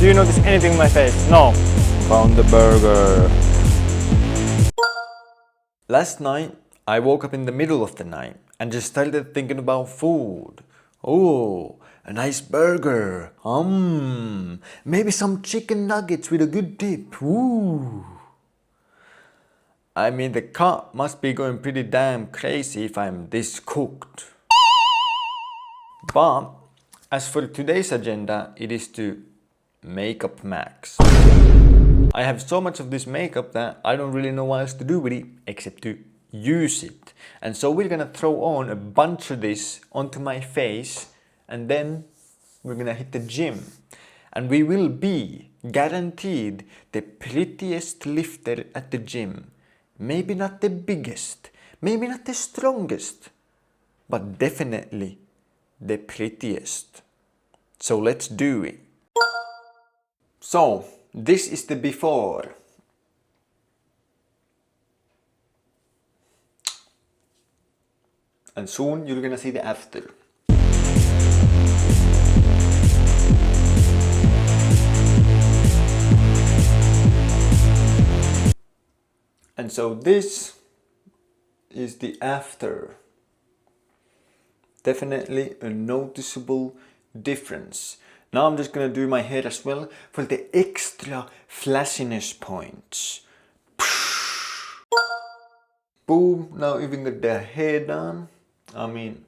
Do you notice anything on my face? No. Found the burger. Last night, I woke up in the middle of the night and just started thinking about food. Oh, a nice burger. Maybe some chicken nuggets with a good dip. Ooh. I mean, the cat must be going pretty damn crazy if I'm this cooked. But as for today's agenda, it is to makeup max. I have so much of this makeup that I don't really know what else to do with it except to use it. And so we're gonna throw on a bunch of this onto my face and then we're gonna hit the gym. And we will be guaranteed the prettiest lifter at the gym. Maybe not the biggest, maybe not the strongest, but definitely the prettiest. So let's do it. So, this is the before. And soon you're gonna see the after. And so this is the after. Definitely a noticeable difference. Now I'm just gonna do my hair as well for the extra flashiness points. Boom, now even got the hair done. I mean,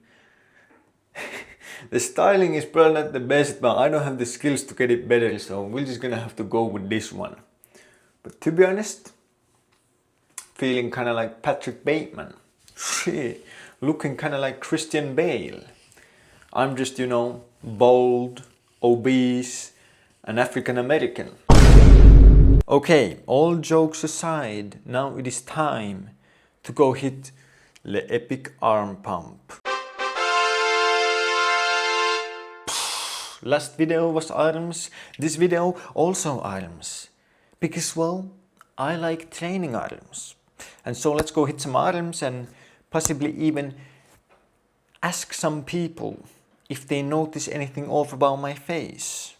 the styling is probably not the best, but I don't have the skills to get it better, so we're just gonna have to go with this one. But to be honest, feeling kinda like Patrick Bateman. Shit, looking kinda like Christian Bale. I'm just, you know, bold, obese, and African American. Okay, all jokes aside, now it is time to go hit the epic arm pump. Last video was arms, this video also arms. Because, well, I like training arms. And so let's go hit some arms and possibly even ask some people if they notice anything off about my face.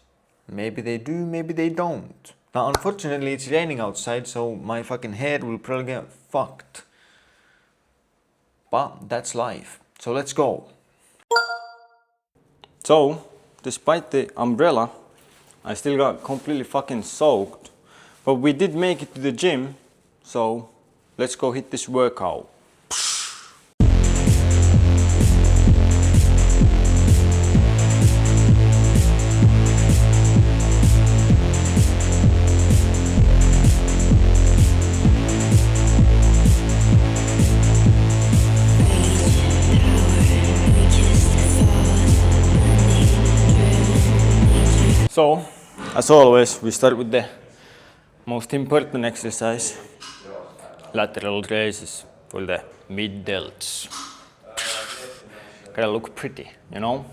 Maybe they do, maybe they don't. Now unfortunately it's raining outside, so my fucking hair will probably get fucked. But that's life. So let's go. So, despite the umbrella, I still got completely fucking soaked. But we did make it to the gym, so let's go hit this workout. So, as always, we start with the most important exercise, lateral raises for the mid delts. Gotta look pretty, you know?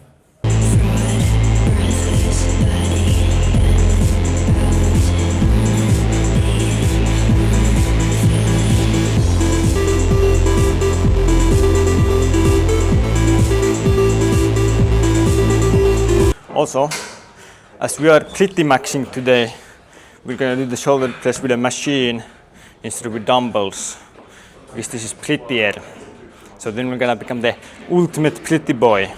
Also, as we are pretty maxing today, we're gonna do the shoulder press with a machine instead of with dumbbells, because this is prettier. So then we're gonna become the ultimate pretty boy.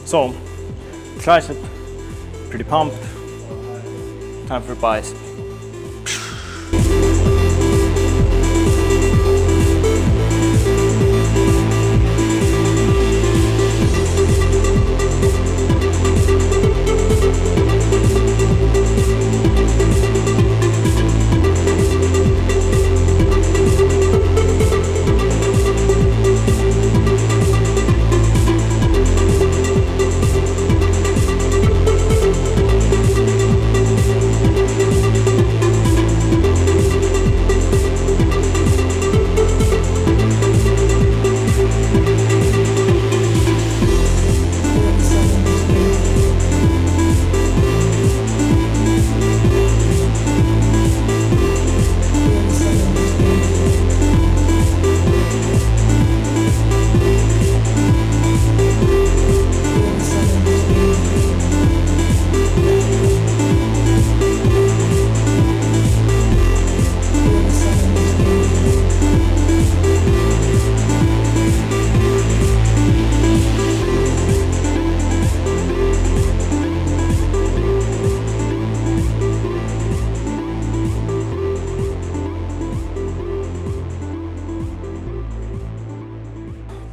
So, tricep, pretty pumped. Time for bicep.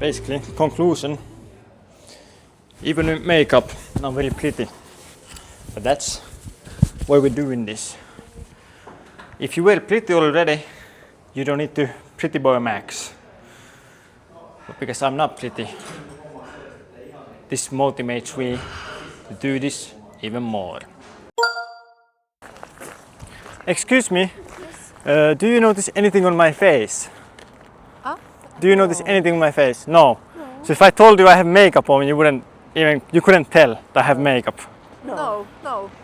basically, conclusion. Even with makeup, not very pretty. But that's why we're doing this. If you were pretty already, you don't need to pretty boy max. But because I'm not pretty, this motivates me to do this even more. Excuse me, do you notice anything on my face? Do you notice anything on my face? No. So if I told you I have makeup on, you couldn't tell that I have makeup. No.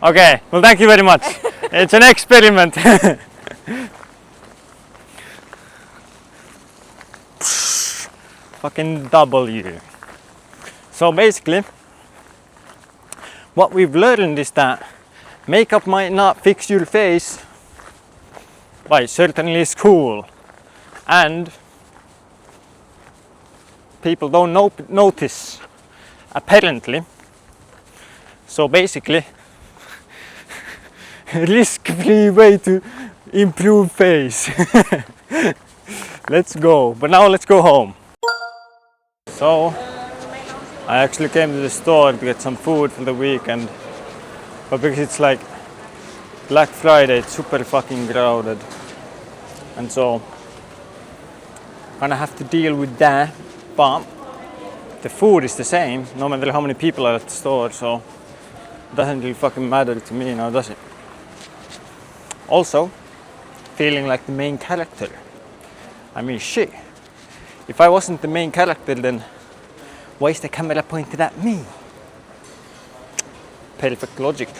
Okay, well thank you very much. It's an experiment. Fucking W. So basically, what we've learned is that makeup might not fix your face, but it certainly is cool. And people don't notice, apparently. So basically, risk-free way to improve face. Let's go. But now let's go home. So I actually came to the store to get some food for the weekend, but because it's like Black Friday, it's super fucking crowded, and so gonna have to deal with that. But the food is the same no matter how many people are at the store, so it doesn't really fucking matter to me now, does it? Also, feeling like the main character. I mean, shit. If I wasn't the main character, then why is the camera pointed at me? Perfect logic.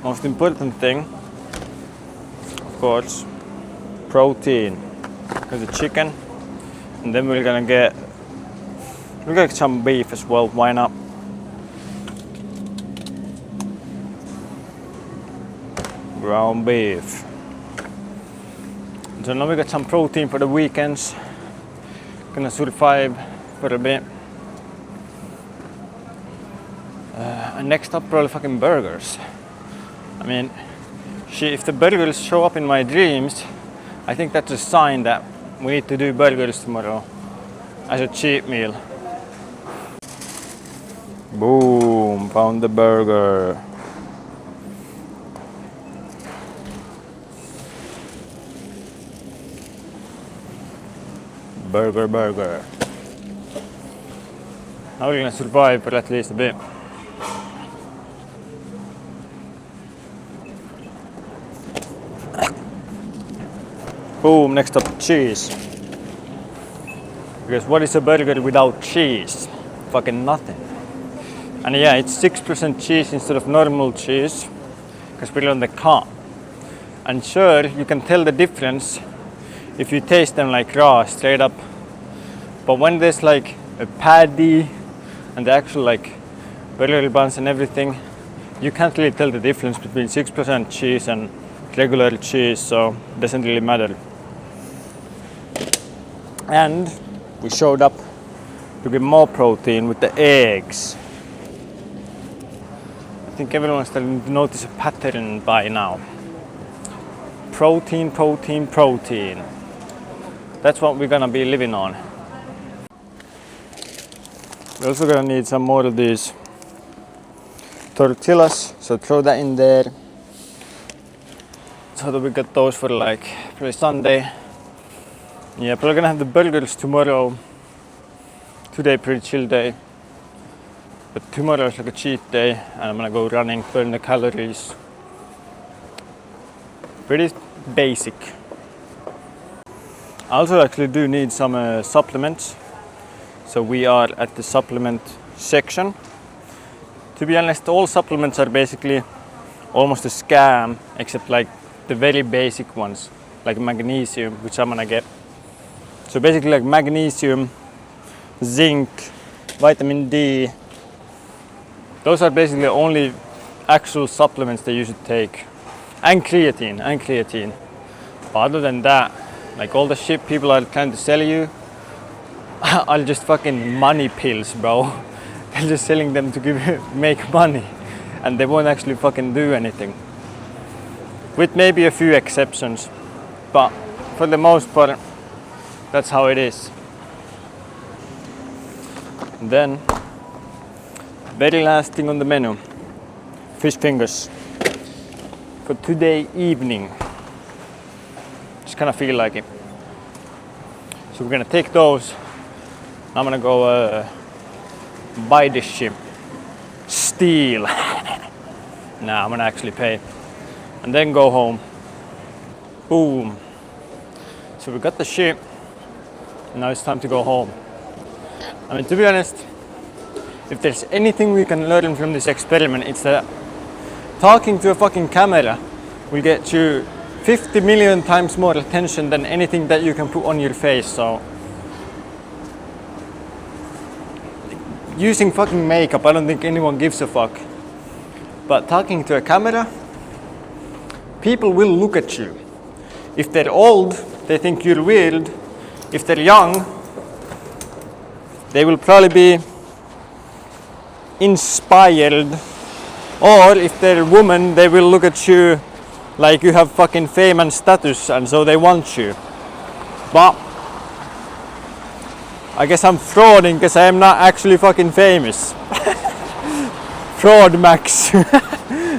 Most important thing, of course, protein. Because the chicken, and then we're gonna get some beef as well. Why not? Ground beef. So now we got some protein for the weekends. Gonna survive for a bit. And next up, probably fucking burgers. I mean, if the burgers show up in my dreams, I think that's a sign that we need to do burgers tomorrow as a cheat meal. Boom, found the burger. Burger. Now we're gonna survive for at least a bit. Boom, next up, cheese. Because what is a burger without cheese? Fucking nothing. And yeah, it's 6% cheese instead of normal cheese, because we're on the car. And sure, you can tell the difference if you taste them like raw, straight up. But when there's like a patty and the actual like burger buns and everything, you can't really tell the difference between 6% cheese and regular cheese, so it doesn't really matter. And we showed up to get more protein with the eggs. I think everyone's starting to notice a pattern by now. Protein. That's what we're gonna be living on. We're also gonna need some more of these tortillas, so throw that in there. So that we get those for like probably Sunday. Yeah, probably gonna have the burgers tomorrow. Today pretty chill day. But tomorrow is like a cheat day and I'm gonna go running, burn the calories. Pretty basic. I also actually do need some supplements. So we are at the supplement section. To be honest, all supplements are basically almost a scam, except like the very basic ones, like magnesium, which I'm gonna get. So basically like magnesium, zinc, vitamin D, those are basically the only actual supplements that you should take. And creatine. But other than that, like all the shit people are trying to sell you are just fucking money pills, bro. They're just selling them to make money, and they won't actually fucking do anything. With maybe a few exceptions, but for the most part, that's how it is. And then, very last thing on the menu, fish fingers. For today evening. Just kind of feel like it. So we're gonna take those. I'm gonna go buy this ship. Steal. Nah, I'm gonna actually pay. And then go home. Boom. So we got the ship. Now it's time to go home. I mean, to be honest, if there's anything we can learn from this experiment, it's that talking to a fucking camera will get you 50 million times more attention than anything that you can put on your face. So using fucking makeup, I don't think anyone gives a fuck. But talking to a camera, people will look at you. If they're old, they think you're weird. If they're young, they will probably be inspired. Or if they're a woman, they will look at you like you have fucking fame and status, and so they want you. But I guess I'm frauding because I am not actually fucking famous. Fraud max.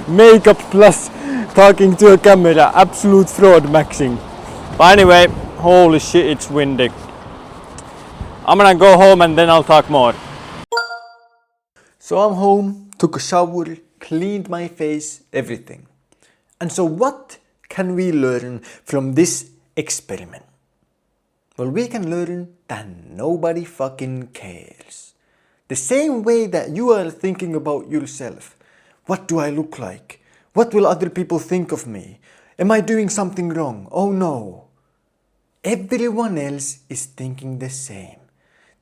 Makeup plus talking to a camera. Absolute fraud maxing. But anyway, holy shit, it's windy. I'm gonna go home and then I'll talk more. So I'm home, took a shower, cleaned my face, everything. And so what can we learn from this experiment? Well, we can learn that nobody fucking cares. The same way that you are thinking about yourself. What do I look like? What will other people think of me? Am I doing something wrong? Oh no. Everyone else is thinking the same.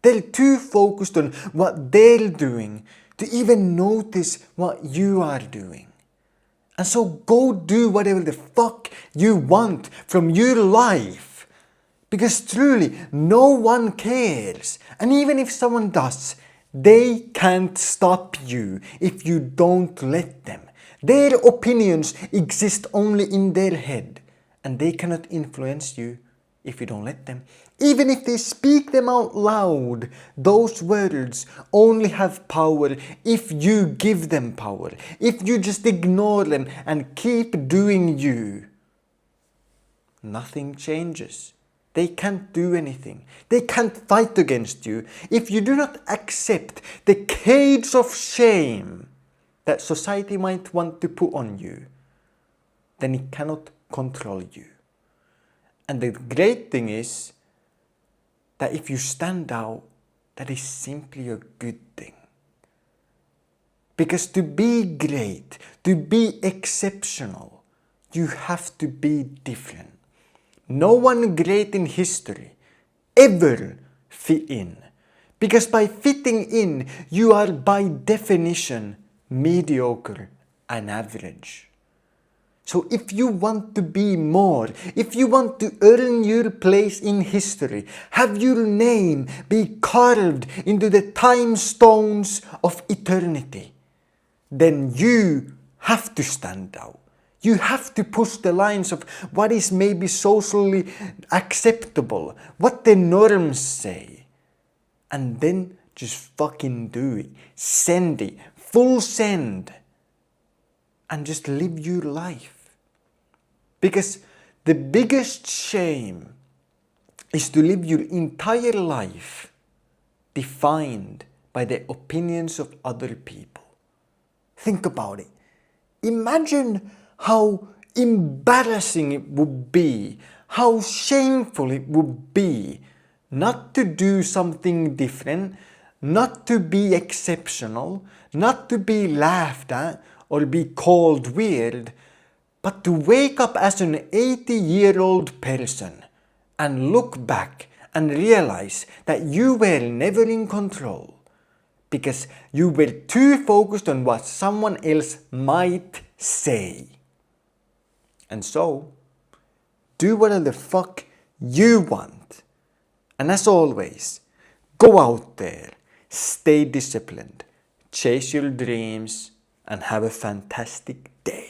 They're too focused on what they're doing to even notice what you are doing. And so go do whatever the fuck you want from your life. Because truly, no one cares. And even if someone does, they can't stop you if you don't let them. Their opinions exist only in their head. And they cannot influence you if you don't let them. Even if they speak them out loud, those words only have power if you give them power. If you just ignore them and keep doing you, nothing changes. They can't do anything. They can't fight against you. If you do not accept the cage of shame that society might want to put on you, then it cannot control you. And the great thing is that if you stand out, that is simply a good thing. Because to be great, to be exceptional, you have to be different. No one great in history ever fit in. Because by fitting in, you are by definition mediocre and average. So if you want to be more, if you want to earn your place in history, have your name be carved into the time stones of eternity, then you have to stand out. You have to push the lines of what is maybe socially acceptable, what the norms say. And then just fucking do it. Send it. Full send. And just live your life. Because the biggest shame is to live your entire life defined by the opinions of other people. Think about it. Imagine how embarrassing it would be, how shameful it would be not to do something different, not to be exceptional, not to be laughed at or be called weird, but to wake up as an 80-year-old person and look back and realize that you were never in control because you were too focused on what someone else might say. And so, do whatever the fuck you want. And as always, go out there, stay disciplined, chase your dreams, and have a fantastic day.